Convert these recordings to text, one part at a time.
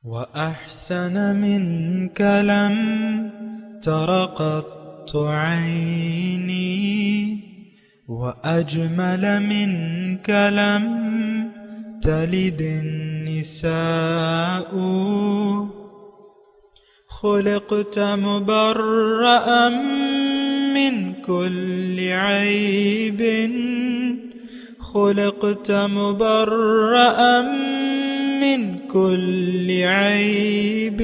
وأحسن منك لم تر قط عيني، وأجمل منك لم تلد النساء. خلقت مبرأ من كل عيب، خلقت مبرأ من كل عيب،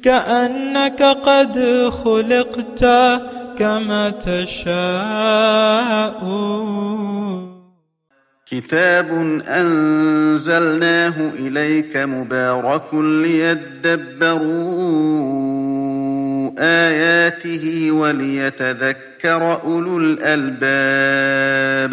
كأنك قد خلقت كما تشاء. كتاب أنزلناه إليك مبارك ليدبروا آياته وليتذكر أولو الألباب.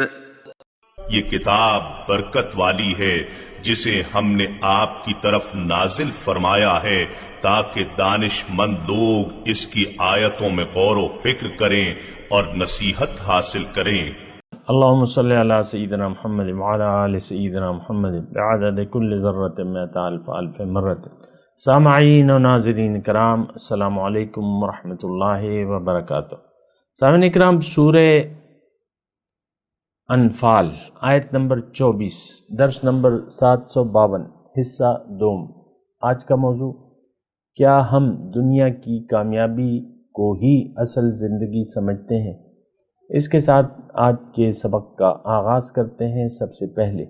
یہ کتاب برکت والی ہے جسے ہم نے آپ کی طرف نازل فرمایا ہے تاکہ دانش مند لوگ اس کی آیتوں میں غور و فکر کریں اور نصیحت حاصل کریں۔ اللہم صلی علی سیدنا محمد وعلی آل سیدنا محمد بعدد کل ذرۃ مئۃ الف الف مرۃ۔ سامعین و ناظرین کرام، السلام علیکم ورحمۃ اللہ وبرکاتہ۔ سامعین کرام، سورہ انفال آیت نمبر 24، درس نمبر 752، حصہ دوم۔ آج کا موضوع، کیا ہم دنیا کی کامیابی کو ہی اصل زندگی سمجھتے ہیں؟ اس کے ساتھ آج کے سبق کا آغاز کرتے ہیں۔ سب سے پہلے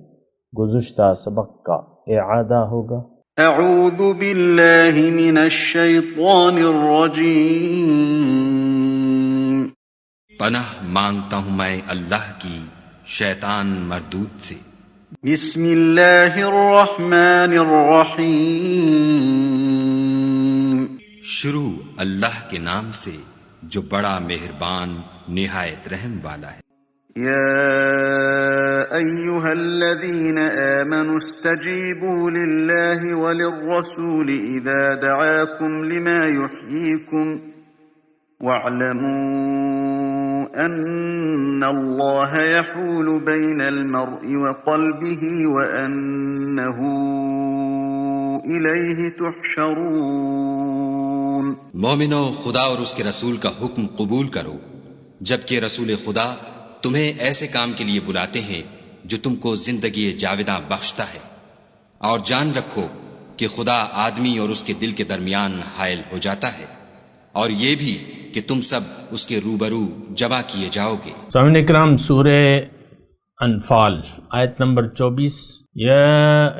گزشتہ سبق کا اعادہ ہوگا۔ اعوذ باللہ من الشیطان الرجیم۔ پناہ مانگتا ہوں میں اللہ کی شیطان مردود سے۔ بسم اللہ الرحمن الرحیم۔ شروع اللہ کے نام سے جو بڑا مہربان نہایت رحم والا ہے۔ یا ایہا الذین آمنوا استجیبوا للہ وللرسول اذا دعاکم لما یحییکم واعلموا ان اللہ یحول بین المرء وقلبہ وانہ الیہ تحشرون۔ مومنو، خدا اور اس کے رسول کا حکم قبول کرو جبکہ رسول خدا تمہیں ایسے کام کے لیے بلاتے ہیں جو تم کو زندگی جاوداں بخشتا ہے، اور جان رکھو کہ خدا آدمی اور اس کے دل کے درمیان حائل ہو جاتا ہے، اور یہ بھی کہ تم سب اس کے روبرو جمع کیے جاؤ گے۔ سامعین اکرام، سورہ انفال آیت نمبر 24۔ یا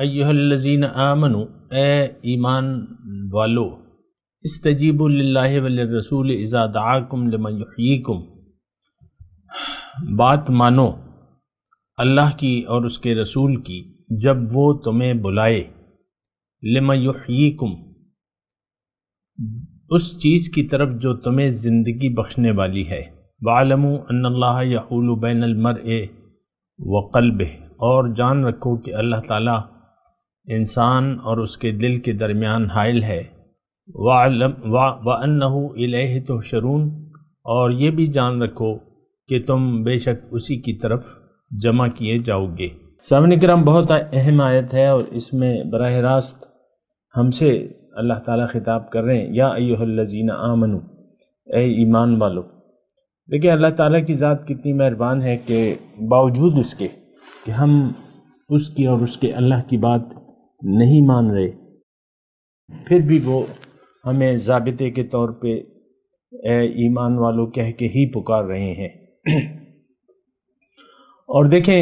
ایہا الذین آمنوا، اے ایمان والو، استجیبوا للہ وللرسول اذا دعاکم لما یحییکم، بات مانو اللہ کی اور اس کے رسول کی جب وہ تمہیں بلائے، لما یحییکم، اس چیز کی طرف جو تمہیں زندگی بخشنے والی ہے، وَاعْلَمُوا أَنَّ اللَّهَ يَحُولُ بَيْنَ الْمَرْءِ وَقَلْبِهِ، اور جان رکھو کہ اللہ تعالیٰ انسان اور اس کے دل کے درمیان حائل ہے، وَأَنَّهُ إِلَيْهِ تُحْشَرُونَ، اور یہ بھی جان رکھو کہ تم بے شک اسی کی طرف جمع کیے جاؤ گے۔ سامعین کرام، بہت اہم آیت ہے اور اس میں براہ راست ہم سے اللہ تعالیٰ خطاب کر رہے ہیں، یا ایہا الذین آمنوا، اے ایمان والو۔ دیکھیں اللہ تعالیٰ کی ذات کتنی مہربان ہے کہ باوجود اس کے کہ ہم اس کی اور اس کے اللہ کی بات نہیں مان رہے، پھر بھی وہ ہمیں ضابطے کے طور پہ اے ایمان والو کہہ کے ہی پکار رہے ہیں۔ اور دیکھیں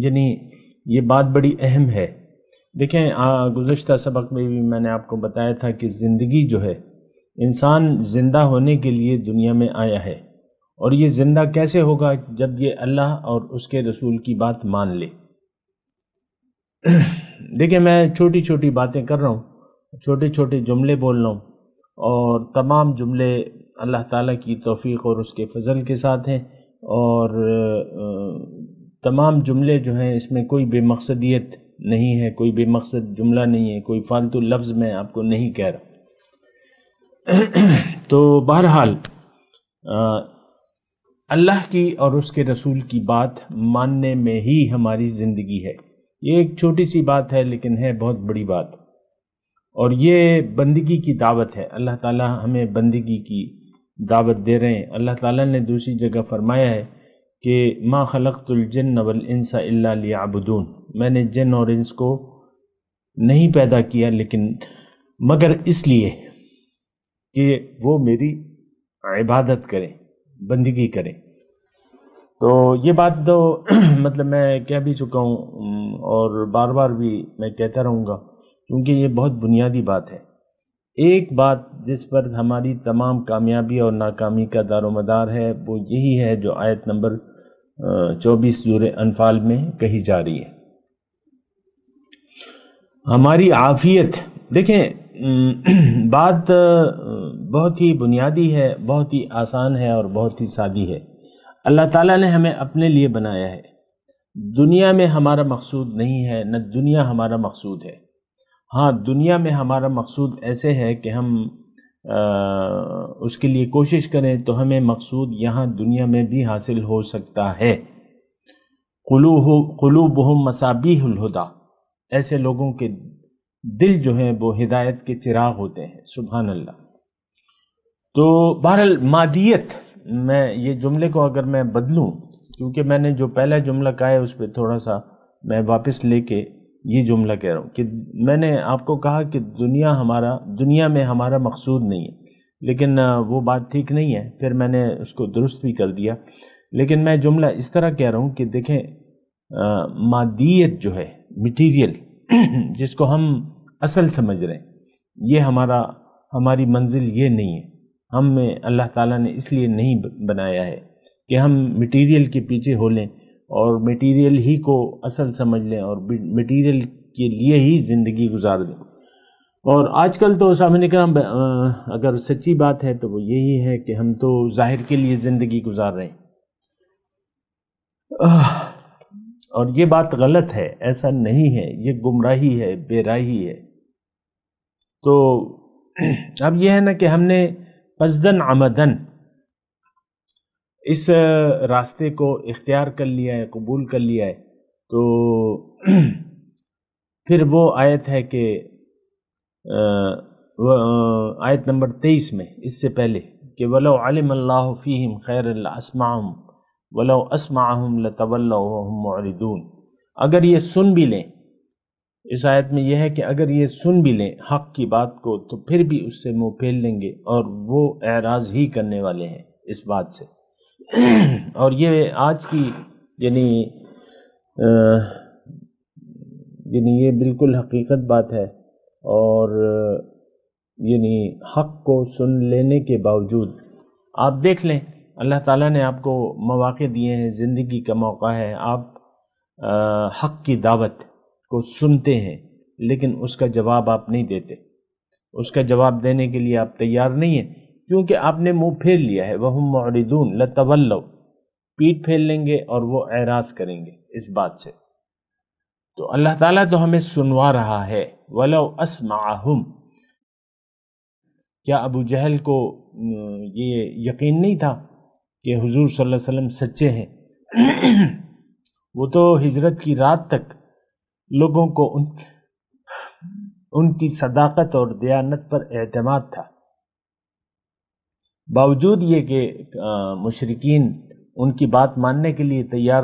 یعنی یہ بات بڑی اہم ہے۔ دیکھیں گزشتہ سبق میں بھی میں نے آپ کو بتایا تھا کہ زندگی جو ہے، انسان زندہ ہونے کے لیے دنیا میں آیا ہے، اور یہ زندہ کیسے ہوگا؟ جب یہ اللہ اور اس کے رسول کی بات مان لے۔ دیکھیں میں چھوٹی چھوٹی باتیں کر رہا ہوں، چھوٹے چھوٹے جملے بول رہا ہوں، اور تمام جملے اللہ تعالیٰ کی توفیق اور اس کے فضل کے ساتھ ہیں، اور تمام جملے جو ہیں اس میں کوئی بے مقصدیت نہیں ہے، کوئی بے مقصد جملہ نہیں ہے، کوئی فالتو لفظ میں آپ کو نہیں کہہ رہا۔ تو بہرحال اللہ کی اور اس کے رسول کی بات ماننے میں ہی ہماری زندگی ہے۔ یہ ایک چھوٹی سی بات ہے لیکن ہے بہت بڑی بات، اور یہ بندگی کی دعوت ہے۔ اللہ تعالیٰ ہمیں بندگی کی دعوت دے رہے ہیں۔ اللہ تعالیٰ نے دوسری جگہ فرمایا ہے کہ ما خلقت الجن والانس الا لیعبدون، میں نے جن اور انس کو نہیں پیدا کیا لیکن مگر اس لیے کہ وہ میری عبادت کریں، بندگی کریں۔ تو یہ بات تو مطلب میں کہہ بھی چکا ہوں اور بار بار بھی میں کہتا رہوں گا، کیونکہ یہ بہت بنیادی بات ہے۔ ایک بات جس پر ہماری تمام کامیابی اور ناکامی کا دار و مدار ہے وہ یہی ہے جو آیت نمبر 24 سورہ انفال میں کہی جا رہی ہے، ہماری عافیت۔ دیکھیں بات بہت ہی بنیادی ہے، بہت ہی آسان ہے اور بہت ہی سادی ہے۔ اللہ تعالیٰ نے ہمیں اپنے لیے بنایا ہے، دنیا میں ہمارا مقصود نہیں ہے، نہ دنیا ہمارا مقصود ہے۔ ہاں دنیا میں ہمارا مقصود ایسے ہے کہ ہم اس کے لیے کوشش کریں تو ہمیں مقصود یہاں دنیا میں بھی حاصل ہو سکتا ہے۔ قلوبہم مصابیح الہدی، ایسے لوگوں کے دل جو ہیں وہ ہدایت کے چراغ ہوتے ہیں، سبحان اللہ۔ تو بہرحال مادیت، میں یہ جملے کو اگر میں بدلوں، کیونکہ میں نے جو پہلا جملہ کہا ہے اس پہ تھوڑا سا میں واپس لے کے یہ جملہ کہہ رہا ہوں کہ میں نے آپ کو کہا کہ دنیا میں ہمارا مقصود نہیں ہے، لیکن وہ بات ٹھیک نہیں ہے، پھر میں نے اس کو درست بھی کر دیا۔ لیکن میں جملہ اس طرح کہہ رہا ہوں کہ دیکھیں مادیت جو ہے، مٹیریل جس کو ہم اصل سمجھ رہے ہیں، یہ ہماری منزل یہ نہیں ہے۔ ہمیں اللہ تعالیٰ نے اس لیے نہیں بنایا ہے کہ ہم مٹیریل کے پیچھے ہو لیں اور مٹیریل ہی کو اصل سمجھ لیں اور مٹیریل کے لیے ہی زندگی گزار دیں۔ اور آج کل تو سامعین کرام اگر سچی بات ہے تو وہ یہی ہے کہ ہم تو ظاہر کے لیے زندگی گزار رہے ہیں، اور یہ بات غلط ہے، ایسا نہیں ہے، یہ گمراہی ہے، بے راہی ہے۔ تو اب یہ ہے نا کہ ہم نے قصداً عمدن اس راستے کو اختیار کر لیا ہے، قبول کر لیا ہے، تو پھر وہ آیت ہے کہ آیت نمبر 23 میں اس سے پہلے کہ وَلَوْ عَلِمَ اللَّهُ فِيهِمْ خَيْرًا لَأَسْمَعَهُمْ وَلَوْ أَسْمَعَهُمْ لَتَوَلَّوْا وَهُمْ مُعْرِضُونَ۔ اگر یہ سن بھی لیں، اس آیت میں یہ ہے کہ اگر یہ سن بھی لیں حق کی بات کو تو پھر بھی اس سے منہ پھیر لیں گے اور وہ اعراض ہی کرنے والے ہیں اس بات سے۔ اور یہ آج کی یعنی یہ بالکل حقیقت بات ہے، اور یعنی حق کو سن لینے کے باوجود آپ دیکھ لیں اللہ تعالیٰ نے آپ کو مواقع دیے ہیں، زندگی کا موقع ہے، آپ حق کی دعوت کو سنتے ہیں لیکن اس کا جواب آپ نہیں دیتے، اس کا جواب دینے کے لیے آپ تیار نہیں ہیں، کیونکہ آپ نے منہ پھیر لیا ہے۔ وَهُمْ مُعْرِضُونَ لَتَوَلَّوْا، پیٹ پھیر لیں گے اور وہ اعراض کریں گے اس بات سے۔ تو اللہ تعالیٰ تو ہمیں سنوا رہا ہے۔ وَلَوْ أَسْمَعَهُمْ، کیا ابو جہل کو یہ یقین نہیں تھا کہ حضور صلی اللہ علیہ وسلم سچے ہیں؟ وہ تو ہجرت کی رات تک لوگوں کو ان کی صداقت اور دیانت پر اعتماد تھا، باوجود یہ کہ مشرکین ان کی بات ماننے کے لیے تیار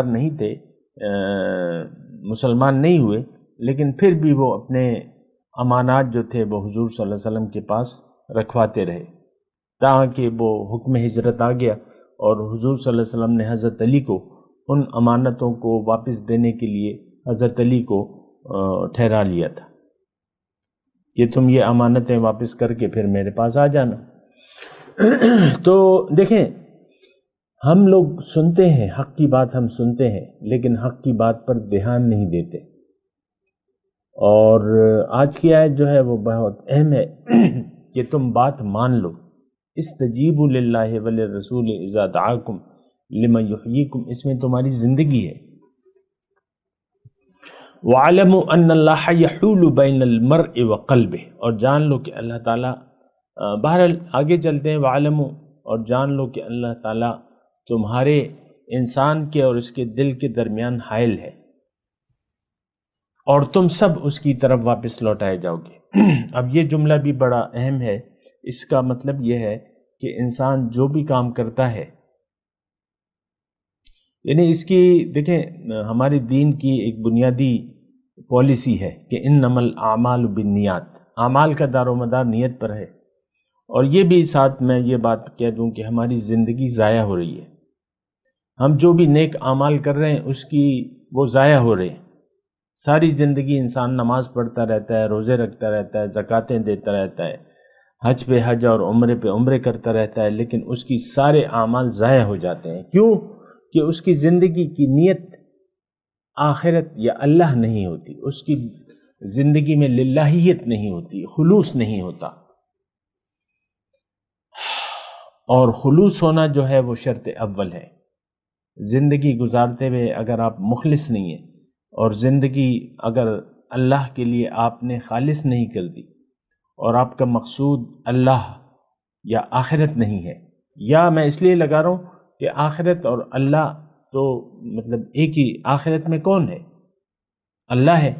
نہیں تھے، مسلمان نہیں ہوئے، لیکن پھر بھی وہ اپنے امانات جو تھے وہ حضور صلی اللہ علیہ وسلم کے پاس رکھواتے رہے، تاکہ وہ حکم ہجرت آ گیا اور حضور صلی اللہ علیہ وسلم نے حضرت علی کو ان امانتوں کو واپس دینے کے لیے حضرت علی کو ٹھہرا لیا تھا کہ تم یہ امانتیں واپس کر کے پھر میرے پاس آ جانا۔ تو دیکھیں ہم لوگ سنتے ہیں حق کی بات، ہم سنتے ہیں لیکن حق کی بات پر دھیان نہیں دیتے، اور آج کی آیت جو ہے وہ بہت اہم ہے کہ تم بات مان لو۔ استجیبوا للہ وللرسول اذا دعاکم لما یحییکم، اس میں تمہاری زندگی ہے۔ وَعَلَمُوا أَنَّ اللَّهَ يَحُولُ بَيْنَ الْمَرْءِ وَقَلْبِهِ، اور جان لو کہ اللہ تعالیٰ، بہرحال آگے چلتے ہیں، وَعَلَمُوا، اور جان لو کہ اللہ تعالیٰ تمہارے انسان کے اور اس کے دل کے درمیان حائل ہے۔ اور تم سب اس کی طرف واپس لوٹائے جاؤ گے۔ اب یہ جملہ بھی بڑا اہم ہے، اس کا مطلب یہ ہے کہ انسان جو بھی کام کرتا ہے، یعنی اس کی دیکھیں ہمارے دین کی ایک بنیادی پالیسی ہے کہ انما الاعمال بالنیات، اعمال کا دار و مدار نیت پر ہے۔ اور یہ بھی ساتھ میں یہ بات کہہ دوں کہ ہماری زندگی ضائع ہو رہی ہے، ہم جو بھی نیک اعمال کر رہے ہیں اس کی وہ ضائع ہو رہے ہیں۔ ساری زندگی انسان نماز پڑھتا رہتا ہے، روزے رکھتا رہتا ہے، زکاتیں دیتا رہتا ہے، حج پہ حج اور عمرے پہ عمرے کرتا رہتا ہے، لیکن اس کی سارے اعمال ضائع ہو جاتے ہیں۔ کیوں؟ کہ اس کی زندگی کی نیت آخرت یا اللہ نہیں ہوتی، اس کی زندگی میں للہیت نہیں ہوتی، خلوص نہیں ہوتا۔ اور خلوص ہونا جو ہے وہ شرط اول ہے۔ زندگی گزارتے ہوئے اگر آپ مخلص نہیں ہیں اور زندگی اگر اللہ کے لیے آپ نے خالص نہیں کر دی اور آپ کا مقصود اللہ یا آخرت نہیں ہے، یا میں اس لیے لگا رہا ہوں کہ آخرت اور اللہ تو مطلب ایک ہی، آخرت میں کون ہے؟ اللہ ہے،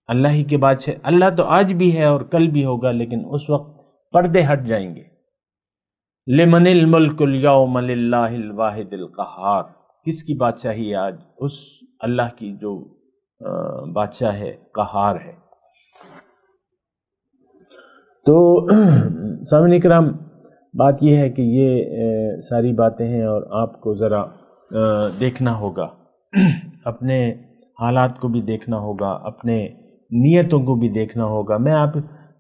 اللہ ہی کے بادشاہ۔ اللہ تو آج بھی ہے اور کل بھی ہوگا، لیکن اس وقت پردے ہٹ جائیں گے۔ لمن الملک اليوم للہ الواحد القہار، کس کی بادشاہی ہے آج؟ اس اللہ کی جو بادشاہ ہے، قہار ہے۔ تو سامعین کرام، بات یہ ہے کہ یہ ساری باتیں ہیں اور آپ کو ذرا دیکھنا ہوگا، اپنے حالات کو بھی دیکھنا ہوگا، اپنے نیتوں کو بھی دیکھنا ہوگا۔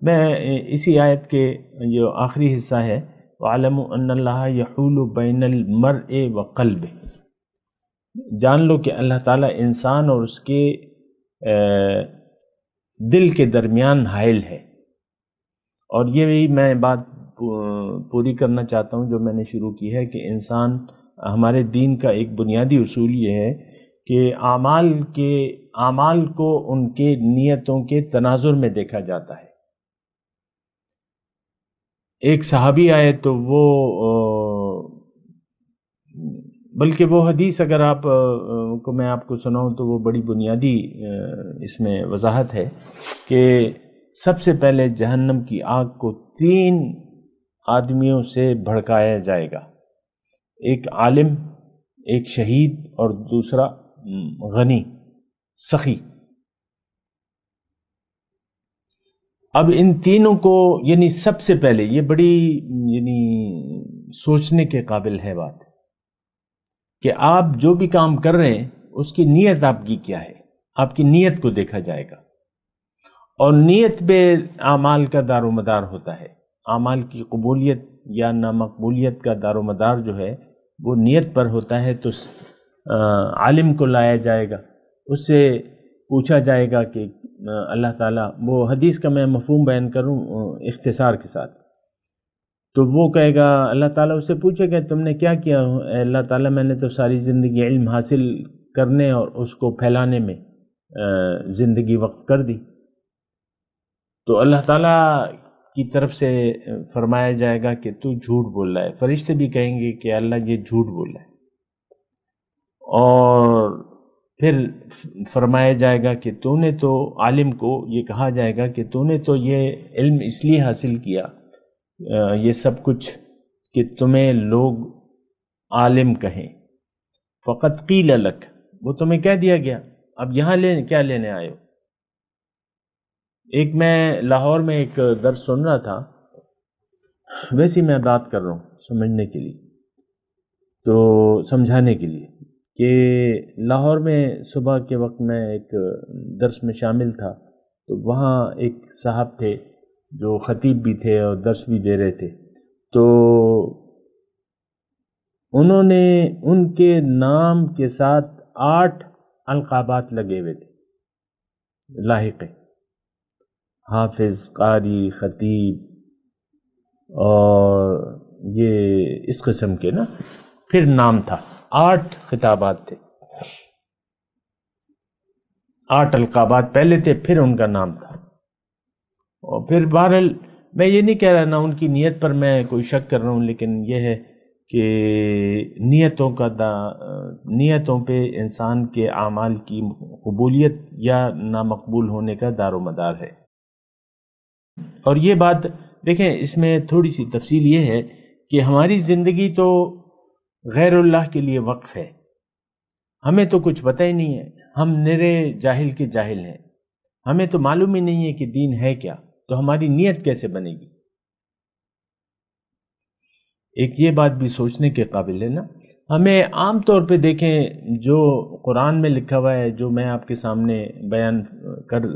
میں اسی آیت کے جو آخری حصہ ہے، وَعَلَمُوا أَنَّ اللَّهَ يَحُولُ بَيْنَ الْمَرْءِ وَقَلْبِهِ، جان لو کہ اللہ تعالیٰ انسان اور اس کے دل کے درمیان حائل ہے۔ اور یہ میں بات پوری کرنا چاہتا ہوں جو میں نے شروع کی ہے کہ انسان، ہمارے دین کا ایک بنیادی اصول یہ ہے کہ اعمال کو ان کے نیتوں کے تناظر میں دیکھا جاتا ہے۔ ایک صحابی آئے تو وہ بلکہ وہ حدیث اگر آپ کو میں آپ کو سناؤں تو وہ بڑی بنیادی اس میں وضاحت ہے کہ سب سے پہلے جہنم کی آگ کو 3 آدمیوں سے بھڑکایا جائے گا، ایک عالم، ایک شہید اور دوسرا غنی سخی۔ اب ان تینوں کو یعنی سب سے پہلے یہ بڑی یعنی سوچنے کے قابل ہے بات کہ آپ جو بھی کام کر رہے ہیں اس کی نیت آپ کی کیا ہے، آپ کی نیت کو دیکھا جائے گا۔ اور نیت پہ اعمال کا دار و مدار ہوتا ہے، اعمال کی قبولیت یا نامقبولیت کا دار و مدار جو ہے وہ نیت پر ہوتا ہے۔ تو عالم کو لایا جائے گا، اس سے پوچھا جائے گا کہ اللہ تعالیٰ، وہ حدیث کا میں مفہوم بیان کروں اختصار کے ساتھ، تو وہ کہے گا، اللہ تعالیٰ اس سے پوچھے گا تم نے کیا کیا؟ اے اللہ تعالیٰ میں نے تو ساری زندگی علم حاصل کرنے اور اس کو پھیلانے میں زندگی وقف کر دی۔ تو اللہ تعالیٰ کی طرف سے فرمایا جائے گا کہ تو جھوٹ بول رہا ہے۔ فرشتے بھی کہیں گے کہ اللہ یہ جھوٹ بول رہا ہے، اور پھر فرمایا جائے گا کہ تو نے تو، عالم کو یہ کہا جائے گا کہ تو نے تو یہ علم اس لیے حاصل کیا، یہ سب کچھ کہ تمہیں لوگ عالم کہیں، فقط قیل لک، وہ تمہیں کہہ دیا گیا، اب یہاں کیا لینے آئے ہو؟ ایک میں لاہور میں ایک درس سن رہا تھا، ویسی میں بات کر رہا ہوں سمجھنے کے لیے، تو سمجھانے کے لیے کہ لاہور میں صبح کے وقت میں ایک درس میں شامل تھا، تو وہاں ایک صاحب تھے جو خطیب بھی تھے اور درس بھی دے رہے تھے، تو انہوں نے ان کے نام کے ساتھ 8 القابات لگے ہوئے تھے لاحق، حافظ، قاری، خطیب اور یہ اس قسم کے نا، پھر نام تھا، 8 خطابات تھے، 8 القابات پہلے تھے، پھر ان کا نام تھا۔ اور پھر بہرحال میں یہ نہیں کہہ رہا نا ان کی نیت پر میں کوئی شک کر رہا ہوں، لیکن یہ ہے کہ نیتوں پہ انسان کے اعمال کی قبولیت یا نامقبول ہونے کا دار و مدار ہے۔ اور یہ بات دیکھیں، اس میں تھوڑی سی تفصیل یہ ہے کہ ہماری زندگی تو غیر اللہ کے لیے وقف ہے، ہمیں تو کچھ پتہ ہی نہیں ہے، ہم نرے جاہل کے جاہل ہیں، ہمیں تو معلوم ہی نہیں ہے کہ دین ہے کیا، تو ہماری نیت کیسے بنے گی؟ ایک یہ بات بھی سوچنے کے قابل ہے نا۔ ہمیں عام طور پہ دیکھیں، جو قرآن میں لکھا ہوا ہے، جو میں آپ کے سامنے بیان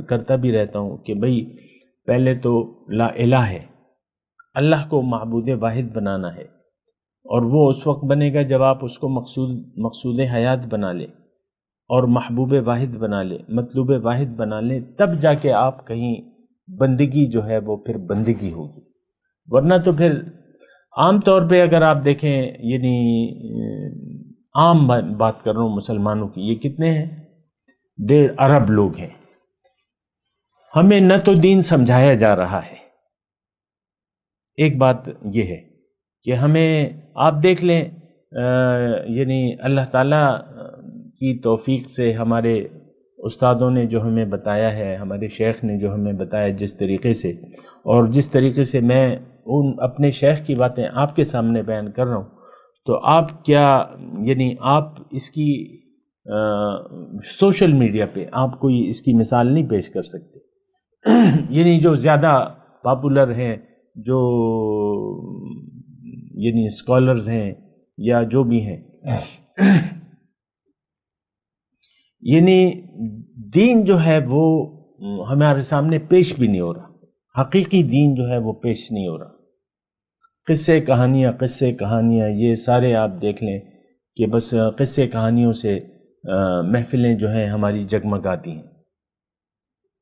کرتا بھی رہتا ہوں کہ بھئی پہلے تو لا الہ ہے، اللہ کو معبود واحد بنانا ہے، اور وہ اس وقت بنے گا جب آپ اس کو مقصود حیات بنا لیں اور محبوب واحد بنا لیں، مطلوب واحد بنا لیں، تب جا کے آپ کہیں بندگی جو ہے وہ پھر بندگی ہوگی۔ ورنہ تو پھر عام طور پہ اگر آپ دیکھیں، یعنی عام بات کر رہا ہوں مسلمانوں کی، یہ کتنے ہیں؟ 1.5 ارب لوگ ہیں۔ ہمیں نہ تو دین سمجھایا جا رہا ہے۔ ایک بات یہ ہے کہ ہمیں، آپ دیکھ لیں، یعنی اللہ تعالیٰ کی توفیق سے ہمارے استادوں نے جو ہمیں بتایا ہے، ہمارے شیخ نے جو ہمیں بتایا جس طریقے سے، اور جس طریقے سے میں اپنے شیخ کی باتیں آپ کے سامنے بیان کر رہا ہوں، تو آپ کیا، یعنی آپ اس کی سوشل میڈیا پہ آپ کوئی اس کی مثال نہیں پیش کر سکتے۔ یعنی جو زیادہ پاپولر ہیں، جو یعنی اسکالرز ہیں یا جو بھی ہیں، یعنی دین جو ہے وہ ہمارے سامنے پیش بھی نہیں ہو رہا، حقیقی دین جو ہے وہ پیش نہیں ہو رہا۔ قصے کہانیاں یہ سارے آپ دیکھ لیں کہ بس قصے کہانیوں سے محفلیں جو ہیں ہماری جگمگاتی ہیں۔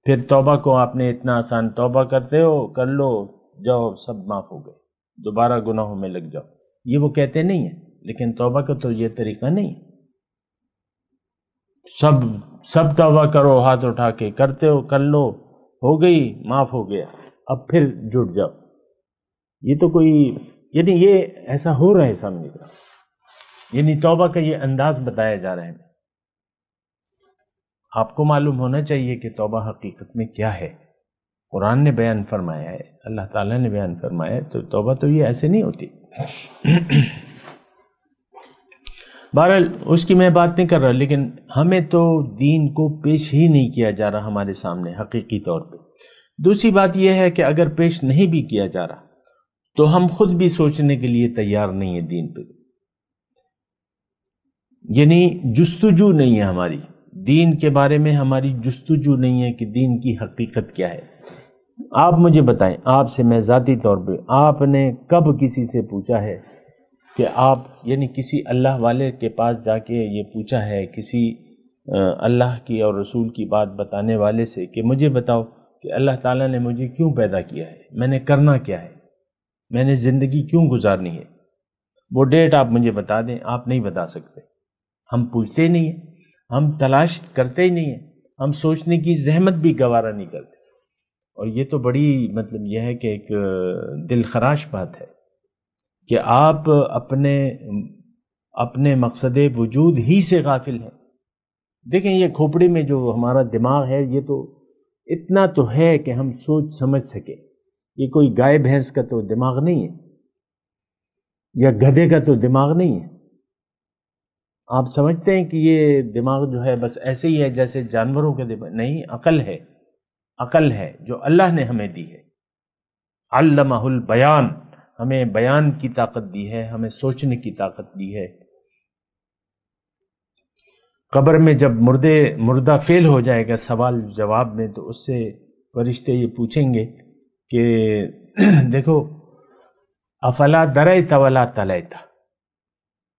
پھر توبہ کو آپ نے اتنا آسان، توبہ کرتے ہو کر لو، جاؤ سب معاف ہو گئے، دوبارہ گناہوں میں لگ جاؤ، یہ وہ کہتے نہیں ہیں، لیکن توبہ کا تو یہ طریقہ نہیں ہے۔ سب توبہ کرو، ہاتھ اٹھا کے کرتے ہو کر لو، ہو گئی، معاف ہو گیا، اب پھر جڑ جاؤ۔ یہ تو کوئی، یعنی یہ ایسا ہو رہا ہے سامنے کا، یعنی توبہ کا یہ انداز بتایا جا رہا ہے۔ آپ کو معلوم ہونا چاہیے کہ توبہ حقیقت میں کیا ہے۔ قرآن نے بیان فرمایا ہے، اللہ تعالیٰ نے بیان فرمایا ہے، تو توبہ تو یہ ایسے نہیں ہوتی۔ بہرحال اس کی میں بات نہیں کر رہا، لیکن ہمیں تو دین کو پیش ہی نہیں کیا جا رہا ہمارے سامنے حقیقی طور پہ۔ دوسری بات یہ ہے کہ اگر پیش نہیں بھی کیا جا رہا تو ہم خود بھی سوچنے کے لیے تیار نہیں ہیں دین پہ، یعنی جستجو نہیں ہے ہماری دین کے بارے میں، ہماری جستجو نہیں ہے کہ دین کی حقیقت کیا ہے۔ آپ مجھے بتائیں، آپ سے میں ذاتی طور پہ، آپ نے کب کسی سے پوچھا ہے کہ آپ، یعنی کسی اللہ والے کے پاس جا کے یہ پوچھا ہے کسی اللہ کی اور رسول کی بات بتانے والے سے کہ مجھے بتاؤ کہ اللہ تعالیٰ نے مجھے کیوں پیدا کیا ہے، میں نے کرنا کیا ہے، میں نے زندگی کیوں گزارنی ہے، وہ ڈیٹ آپ مجھے بتا دیں؟ آپ نہیں بتا سکتے۔ ہم پوچھتے ہی نہیں ہیں، ہم تلاش کرتے ہی نہیں ہیں، ہم سوچنے کی زحمت بھی گوارا نہیں کرتے۔ اور یہ تو بڑی مطلب یہ ہے کہ ایک دل خراش بات ہے کہ آپ اپنے مقصد وجود ہی سے غافل ہیں۔ دیکھیں، یہ کھوپڑی میں جو ہمارا دماغ ہے، یہ تو اتنا تو ہے کہ ہم سوچ سمجھ سکیں۔ یہ کوئی گائے بھینس کا تو دماغ نہیں ہے، یا گدھے کا تو دماغ نہیں ہے۔ آپ سمجھتے ہیں کہ یہ دماغ جو ہے بس ایسے ہی ہے جیسے جانوروں کے دماغ؟ نہیں، عقل ہے جو اللہ نے ہمیں دی ہے۔ علمہ البیان، ہمیں بیان کی طاقت دی ہے، ہمیں سوچنے کی طاقت دی ہے۔ قبر میں جب مردہ فیل ہو جائے گا سوال جواب میں، تو اس سے فرشتے یہ پوچھیں گے کہ دیکھو، افلا دریت ولا تلیت،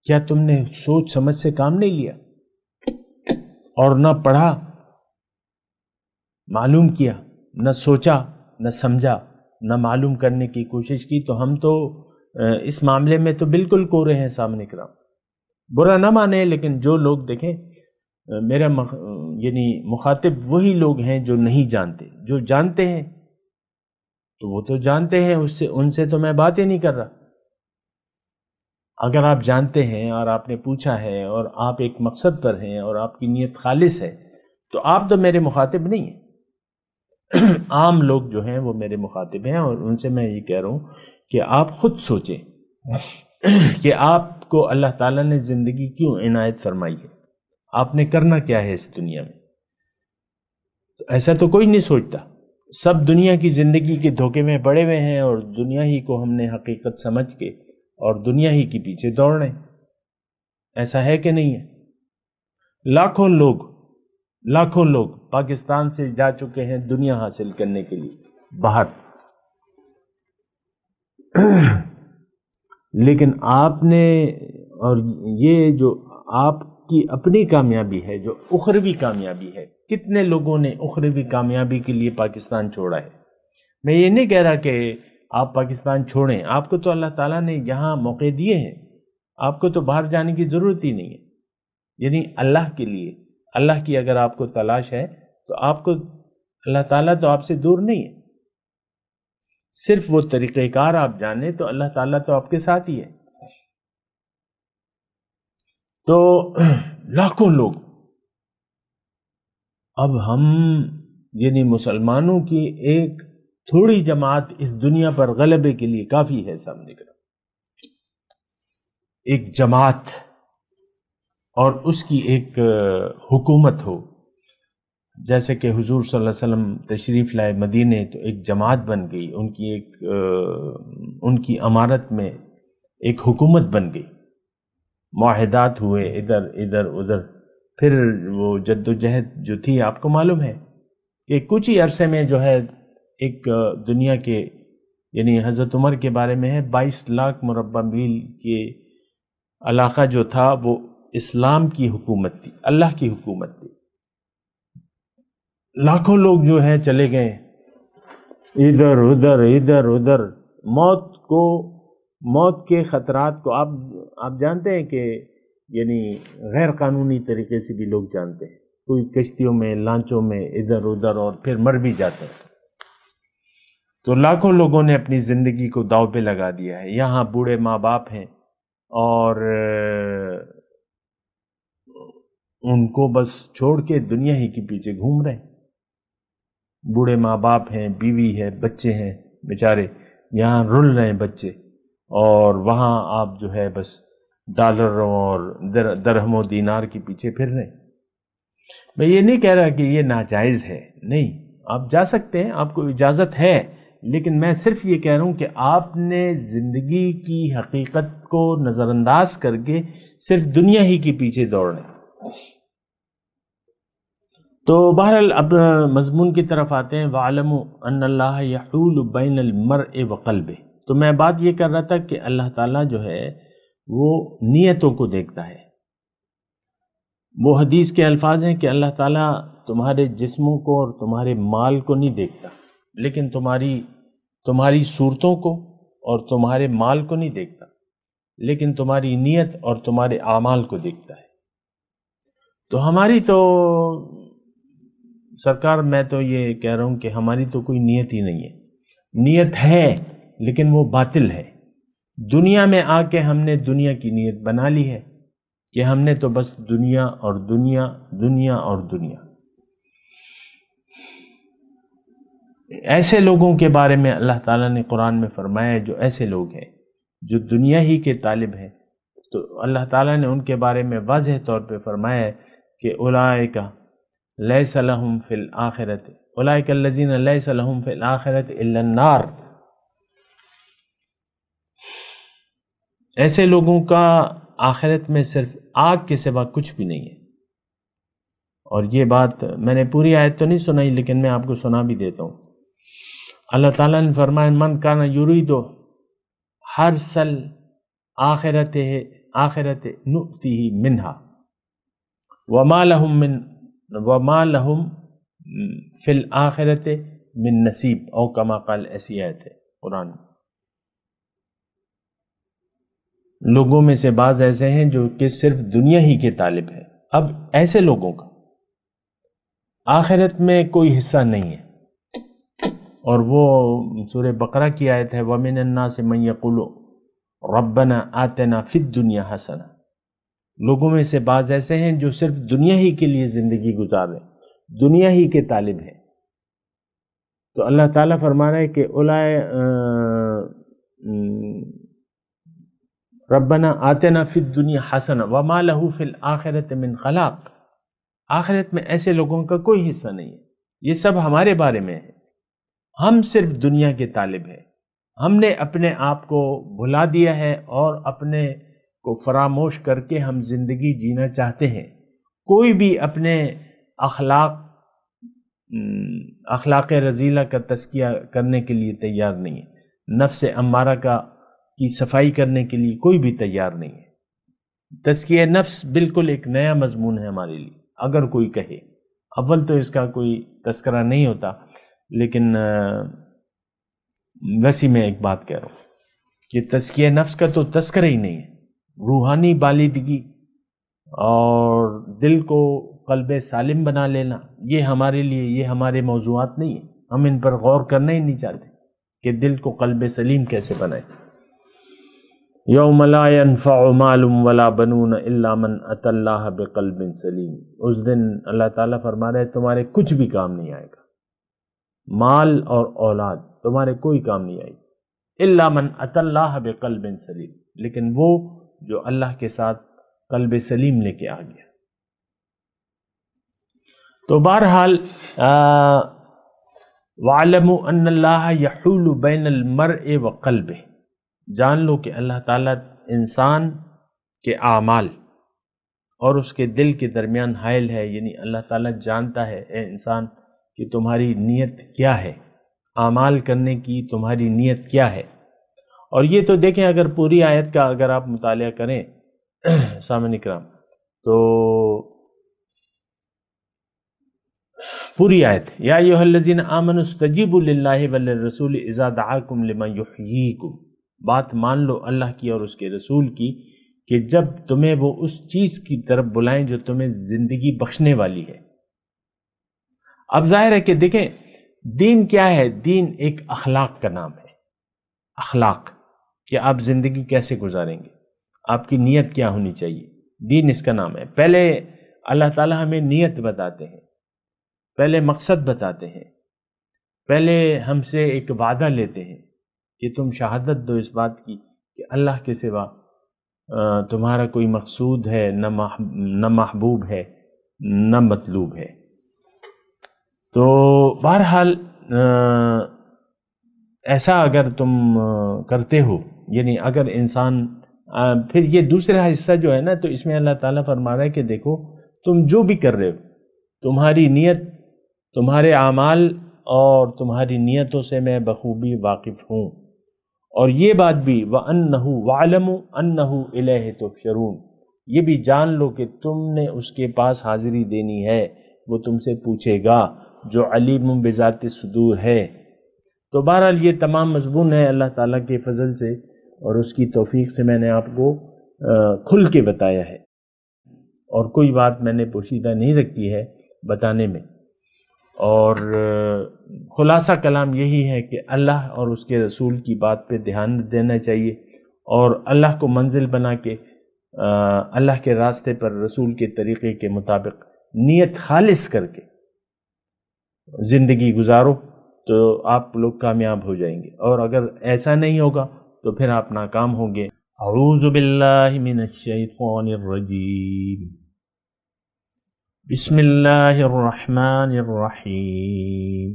کیا تم نے سوچ سمجھ سے کام نہیں لیا اور نہ پڑھا، معلوم کیا، نہ سوچا، نہ سمجھا، نہ معلوم کرنے کی کوشش کی؟ تو ہم تو اس معاملے میں تو بالکل کورے ہیں سامنے کرام۔ برا نہ مانے، لیکن جو لوگ دیکھیں، میرا یعنی مخاطب وہی لوگ ہیں جو نہیں جانتے۔ جو جانتے ہیں تو وہ تو جانتے ہیں، ان سے تو میں بات ہی نہیں کر رہا۔ اگر آپ جانتے ہیں اور آپ نے پوچھا ہے اور آپ ایک مقصد پر ہیں اور آپ کی نیت خالص ہے تو آپ تو میرے مخاطب نہیں ہیں، عام لوگ جو ہیں وہ میرے مخاطب ہیں، اور ان سے میں یہ کہہ رہا ہوں کہ آپ خود سوچیں کہ آپ کو اللہ تعالیٰ نے زندگی کیوں عنایت فرمائی ہے، آپ نے کرنا کیا ہے اس دنیا میں۔ تو ایسا تو کوئی نہیں سوچتا، سب دنیا کی زندگی کے دھوکے میں پڑے ہوئے ہیں اور دنیا ہی کو ہم نے حقیقت سمجھ کے اور دنیا ہی کے پیچھے دوڑ رہے ہیں۔ ایسا ہے کہ نہیں ہے؟ لاکھوں لوگ پاکستان سے جا چکے ہیں دنیا حاصل کرنے کے لیے باہر، لیکن آپ نے، اور یہ جو آپ کی اپنی کامیابی ہے، جو اخروی کامیابی ہے، کتنے لوگوں نے اخروی کامیابی کے لیے پاکستان چھوڑا ہے۔ میں یہ نہیں کہہ رہا کہ آپ پاکستان چھوڑیں، آپ کو تو اللہ تعالیٰ نے یہاں موقع دیے ہیں، آپ کو تو باہر جانے کی ضرورت ہی نہیں ہے۔ یعنی اللہ کے لیے، اللہ کی اگر آپ کو تلاش ہے تو آپ کو اللہ تعالیٰ تو آپ سے دور نہیں ہے، صرف وہ طریقہ کار آپ جانیں تو اللہ تعالیٰ تو آپ کے ساتھ ہی ہے۔ تو لاکھوں لوگ، اب ہم یعنی مسلمانوں کی ایک تھوڑی جماعت اس دنیا پر غلبے کے لیے کافی ہے سامنے کا، ایک جماعت، اور اس کی ایک حکومت ہو، جیسے کہ حضور صلی اللہ علیہ وسلم تشریف لائے مدینے تو ایک جماعت بن گئی، ان کی امارت میں ایک حکومت بن گئی، معاہدات ہوئے ادھر، پھر وہ جد و جہد جو تھی آپ کو معلوم ہے کہ کچھ ہی عرصے میں جو ہے ایک دنیا کے، یعنی حضرت عمر کے بارے میں ہے، 22 لاکھ مربع میل کے علاقہ جو تھا وہ اسلام کی حکومت تھی، اللہ کی حکومت تھی۔ لاکھوں لوگ جو ہے چلے گئے ادھر ادھر، موت کے خطرات کو آپ جانتے ہیں کہ یعنی غیر قانونی طریقے سے بھی لوگ جانتے ہیں، کوئی کشتیوں میں، لانچوں میں ادھر ادھر، اور پھر مر بھی جاتے ہیں۔ تو لاکھوں لوگوں نے اپنی زندگی کو داؤ پہ لگا دیا ہے، یہاں بوڑھے ماں باپ ہیں اور ان کو بس چھوڑ کے دنیا ہی کے پیچھے گھوم رہے ہیں، بوڑھے ماں باپ ہیں، بیوی ہے، بچے ہیں، بیچارے یہاں رل رہے ہیں بچے، اور وہاں آپ جو ہے بس ڈالر اور درہم و دینار کے پیچھے پھر رہے ہیں۔ میں یہ نہیں کہہ رہا کہ یہ ناجائز ہے، نہیں، آپ جا سکتے ہیں، آپ کو اجازت ہے، لیکن میں صرف یہ کہہ رہا ہوں کہ آپ نے زندگی کی حقیقت کو نظر انداز کر کے صرف دنیا ہی کے پیچھے دوڑنے۔ تو بہرحال اب مضمون کی طرف آتے ہیں، وَاعْلَمُوا أَنَّ اللَّهَ يَحُولُ بَيْنَ الْمَرْءِ وَقَلْبِهِ۔ تو میں بات یہ کر رہا تھا کہ اللہ تعالیٰ جو ہے وہ نیتوں کو دیکھتا ہے۔ وہ حدیث کے الفاظ ہیں کہ اللہ تعالیٰ تمہارے جسموں کو اور تمہارے مال کو نہیں دیکھتا، لیکن تمہاری صورتوں کو اور تمہارے مال کو نہیں دیکھتا، لیکن تمہاری نیت اور تمہارے اعمال کو دیکھتا ہے۔ تو ہماری تو سرکار، میں تو یہ کہہ رہا ہوں کہ ہماری تو کوئی نیت ہی نہیں ہے، نیت ہے لیکن وہ باطل ہے۔ دنیا میں آ کے ہم نے دنیا کی نیت بنا لی ہے کہ ہم نے تو بس دنیا اور دنیا، دنیا اور دنیا۔ ایسے لوگوں کے بارے میں اللہ تعالیٰ نے قرآن میں فرمایا ہے، جو ایسے لوگ ہیں جو دنیا ہی کے طالب ہیں، تو اللہ تعالیٰ نے ان کے بارے میں واضح طور پہ فرمایا ہے کہ اولئک لیس لہم فی الآخرۃ، اولئک الذین لیس لہم فی الآخرۃ الا النار۔ ایسے لوگوں کا آخرت میں صرف آگ کے سوا کچھ بھی نہیں ہے۔ اور یہ بات میں نے پوری آیت تو نہیں سنائی، لیکن میں آپ کو سنا بھی دیتا ہوں۔ اللہ تعالیٰ نے فرمایا، من کان یرید حرث الآخرۃ نؤتیہ منہا وما لہم فی الآخرۃ من نصیب، او کما قال، ایسی آیت ہے قرآن میں۔ لوگوں میں سے بعض ایسے ہیں جو کہ صرف دنیا ہی کے طالب ہیں۔ اب ایسے لوگوں کا آخرت میں کوئی حصہ نہیں ہے، اور وہ سورہ بقرہ کی آیت ہے، وَمِنَ النَّاسِ مَن يَقُولُ ربنا آتنا فی الدنیا حسنہ. لوگوں میں سے بعض ایسے ہیں جو صرف دنیا ہی کے لیے زندگی گزار رہے ہیں، دنیا ہی کے طالب ہیں. تو اللہ تعالیٰ فرما رہا ہے کہ ربنا آتنا فی الدنیا حسنہ وما لہ فی الآخرۃ من خلاق. آخرت میں ایسے لوگوں کا کوئی حصہ نہیں ہے. یہ سب ہمارے بارے میں ہے، ہم صرف دنیا کے طالب ہیں. ہم نے اپنے آپ کو بھلا دیا ہے اور اپنے کو فراموش کر کے ہم زندگی جینا چاہتے ہیں. کوئی بھی اپنے اخلاق رذیلہ کا تزکیہ کرنے کے لیے تیار نہیں ہے. نفس امارہ کی صفائی کرنے کے لیے کوئی بھی تیار نہیں ہے. تزکیہ نفس بالکل ایک نیا مضمون ہے ہمارے لیے. اگر کوئی کہے، اول تو اس کا کوئی تذکرہ نہیں ہوتا، لیکن ویسی میں ایک بات کہہ رہا ہوں کہ تزکیہ نفس کا تو تذکرہ ہی نہیں ہے. روحانی بالیدگی اور دل کو قلب سالم بنا لینا، یہ ہمارے لیے، یہ ہمارے موضوعات نہیں ہیں. ہم ان پر غور کرنا ہی نہیں چاہتے کہ دل کو قلب سلیم کیسے بنائے. یوم لا ينفع مال ولا بنون الا من اتى اللہ بقلب سلیم. اس دن اللہ تعالیٰ فرما رہے تمہارے کچھ بھی کام نہیں آئے گا، مال اور اولاد تمہارے کوئی کام نہیں آئے گی، الا من اتى اللہ بقلب سلیم، لیکن وہ جو اللہ کے ساتھ قلب سلیم لے کے آ گیا. تو بہرحال وَاعْلَمُوا أَنَّ اللَّهَ يَحُولُ بَيْنَ الْمَرْءِ وَقَلْبِهِ. جان لو کہ اللہ تعالیٰ انسان کے اعمال اور اس کے دل کے درمیان حائل ہے. یعنی اللہ تعالیٰ جانتا ہے اے انسان کہ تمہاری نیت کیا ہے، اعمال کرنے کی تمہاری نیت کیا ہے. اور یہ تو دیکھیں، اگر پوری آیت کا اگر آپ مطالعہ کریں سامعین کرام، تو پوری آیت یا ایھا الذین آمنوا استجیبوا للہ وللرسول اذا دعاکم لما یحییکم. بات مان لو اللہ کی اور اس کے رسول کی کہ جب تمہیں وہ اس چیز کی طرف بلائیں جو تمہیں زندگی بخشنے والی ہے. اب ظاہر ہے کہ دیکھیں دین کیا ہے. دین ایک اخلاق کا نام ہے. اخلاق کہ آپ زندگی کیسے گزاریں گے، آپ کی نیت کیا ہونی چاہیے، دین اس کا نام ہے. پہلے اللہ تعالیٰ ہمیں نیت بتاتے ہیں، پہلے مقصد بتاتے ہیں، پہلے ہم سے ایک وعدہ لیتے ہیں کہ تم شہادت دو اس بات کی کہ اللہ کے سوا تمہارا کوئی مقصود ہے، نہ محبوب ہے، نہ مطلوب ہے. تو بہرحال ایسا اگر تم کرتے ہو، یعنی اگر انسان پھر یہ دوسرا حصہ جو ہے نا، تو اس میں اللہ تعالیٰ فرما رہا ہے کہ دیکھو تم جو بھی کر رہے ہو، تمہاری نیت، تمہارے اعمال اور تمہاری نیتوں سے میں بخوبی واقف ہوں. اور یہ بات بھی وَأَنَّهُ وَاعْلَمُوا أَنَّهُ إِلَيْهِ تُحْشَرُونَ، یہ بھی جان لو کہ تم نے اس کے پاس حاضری دینی ہے، وہ تم سے پوچھے گا جو علیم بذات الصدور ہے. تو بہرحال یہ تمام مضمون ہے اللہ تعالیٰ کے فضل سے اور اس کی توفیق سے میں نے آپ کو کھل کے بتایا ہے، اور کوئی بات میں نے پوشیدہ نہیں رکھی ہے بتانے میں. اور خلاصہ کلام یہی ہے کہ اللہ اور اس کے رسول کی بات پہ دھیان دینا چاہیے، اور اللہ کو منزل بنا کے اللہ کے راستے پر رسول کے طریقے کے مطابق نیت خالص کر کے زندگی گزارو تو آپ لوگ کامیاب ہو جائیں گے. اور اگر ایسا نہیں ہوگا تو پھر آپ ناکام ہوں گے. اعوذ باللہ من الشیطان الرجیم، بسم اللہ الرحمن الرحیم.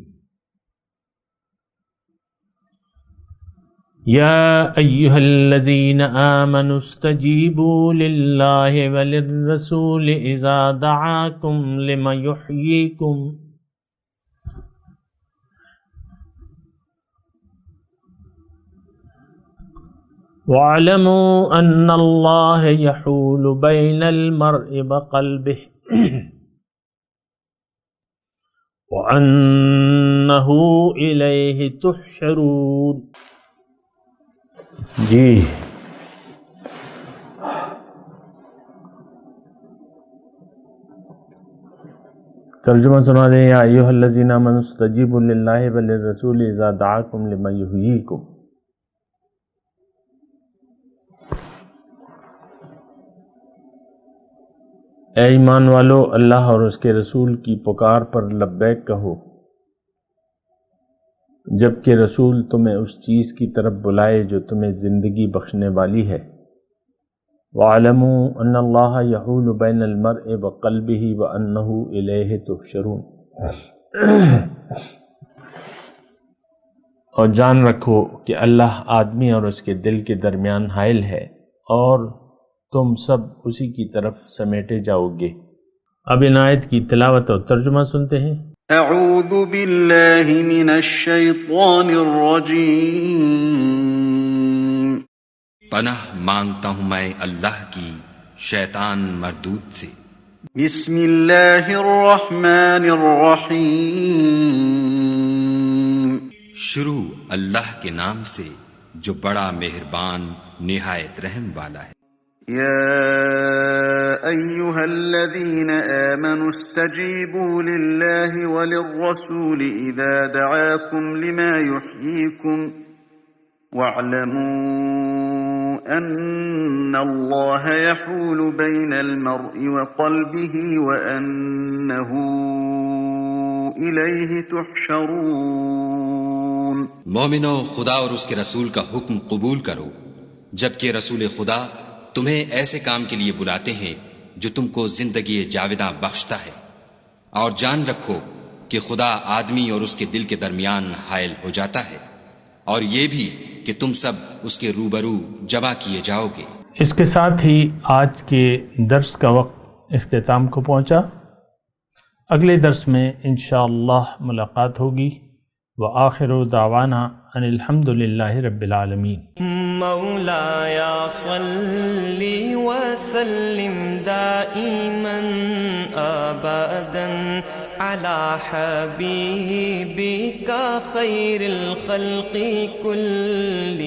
یا ایھا الذین آمنوا استجیبوا للہ وللرسول اذا دعاکم لما یحییکم وَاعْلَمُوا أَنَّ اللَّهَ يَحُولُ بَيْنَ الْمَرْءِ وَقَلْبِهِ وَأَنَّهُ إِلَيْهِ تُحْشَرُونَ. جی ترجمہ سنا دیں. یا ایھا الذین آمنوا استجیبوا للہ وللرسول اذا دعاکم لما یحییکم. اے ایمان والو، اللہ اور اس کے رسول کی پکار پر لبیک کہو جب کہ رسول تمہیں اس چیز کی طرف بلائے جو تمہیں زندگی بخشنے والی ہے۔ وَاعْلَمُوا أَنَّ اللَّهَ يَحُولُ بَيْنَ الْمَرْءِ وَقَلْبِهِ وَأَنَّهُ إِلَيْهِ تُحْشَرُونَ۔ اور جان رکھو کہ اللہ آدمی اور اس کے دل کے درمیان حائل ہے اور تم سب اسی کی طرف سمیٹے جاؤ گے۔ اب ان آیت کی تلاوت اور ترجمہ سنتے ہیں۔ اعوذ باللہ من الشیطان الرجیم۔ پناہ مانگتا ہوں میں اللہ کی شیطان مردود سے۔ بسم اللہ الرحمن الرحیم۔ شروع اللہ کے نام سے جو بڑا مہربان نہایت رحم والا ہے۔ یا ایہا الذین آمنوا استجیبوا للہ وللرسول اذا دعاکم لما یحییکم واعلموا ان اللہ یحول بین المرء وقلبہ وانہ الیہ تحشرون۔ مومنو، خدا اور اس کے رسول کا حکم قبول کرو جبکہ رسول خدا تمہیں ایسے کام کے لیے بلاتے ہیں جو تم کو زندگی جاوداں بخشتا ہے، اور جان رکھو کہ خدا آدمی اور اس کے دل کے درمیان حائل ہو جاتا ہے، اور یہ بھی کہ تم سب اس کے روبرو جمع کیے جاؤ گے۔ اس کے ساتھ ہی آج کے درس کا وقت اختتام کو پہنچا۔ اگلے درس میں انشاءاللہ ملاقات ہوگی۔ وآخر دعوانا ان الحمد للہ رب العالمین۔ مولاي صل وسلم دائما ابدا على حبيبك خير الخلق كلهم۔